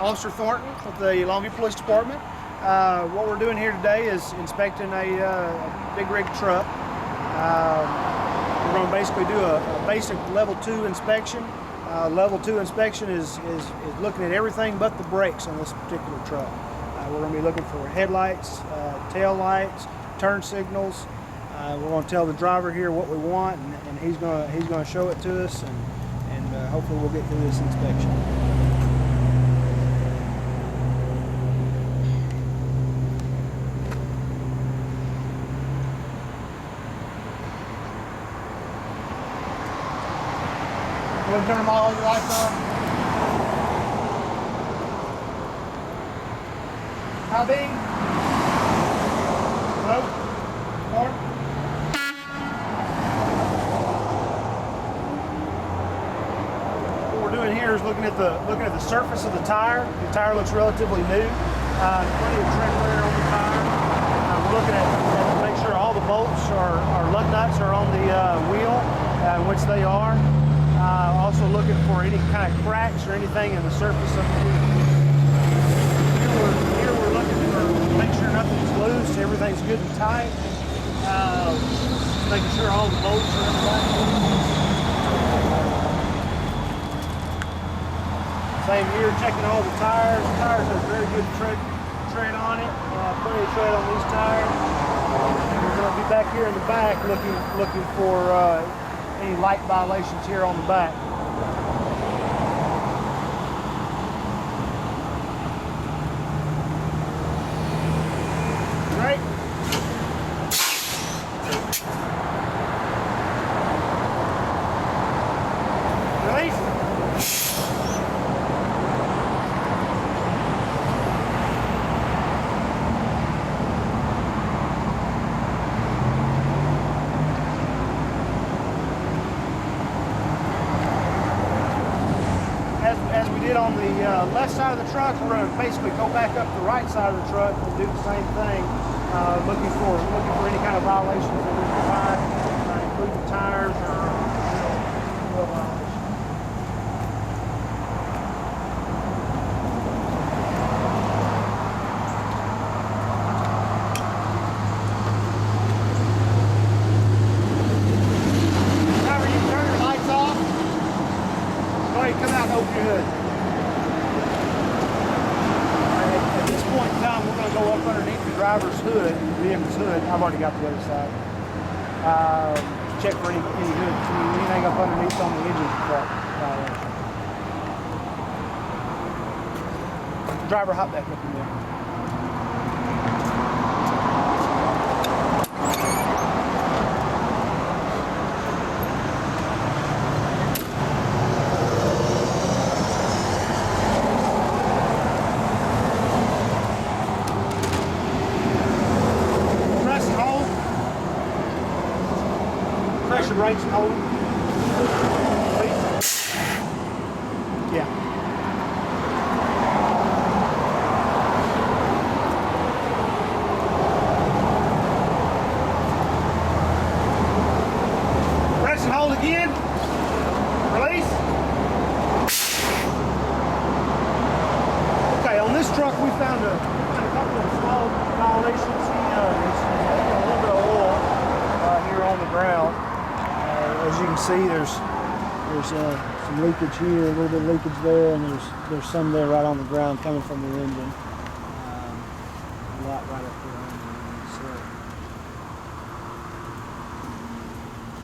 Officer Thornton with the Longview Police Department. What we're doing here today is inspecting a big rig truck. We're going to basically do a basic level 2 inspection. Level 2 inspection is looking at everything but the brakes on this particular truck. We're going to be looking for headlights, tail lights, turn signals. We're going to tell the driver here what we want, and he's going to show it to us, and hopefully we'll get through this inspection. Go ahead and turn all your lights on. How big? Low? More? What we're doing here is looking at the surface of the tire. The tire looks relatively new. Plenty of tread wear on the tire. We're looking at to make sure all the bolts or lug nuts are on the wheel, which they are. Also looking for any kind of cracks or anything in the surface of the wheel. Here we're looking to make sure nothing's loose, everything's good and tight. Making sure all the bolts are in the right. Same here, checking all the tires. The tires have very good tread on it. Plenty of tread on these tires. And we're going to be back here in the back looking for any light violations here on the back. Great. Release. As we did on the left side of the truck, we're going to basically go back up the right side of the truck and do the same thing, looking for any kind of violations that we can find, including tires or wheel violations. Driver, you can turn your lights off. Go ahead, come out and open your hood. At this point in time, we're going to go up underneath the driver's hood, the vehicle's hood. I've already got the other side. Check for any hood, anything up underneath on the engine violation. Driver, hop back up in there. Press your brakes and hold them. Please. Yeah. Press and hold again. Release. Okay, on this truck we found a couple of small violations. There's a little bit of oil here on the ground. As you can see, there's some leakage here, a little bit of leakage there, and there's some there right on the ground coming from the engine. A lot right up here on the engine. So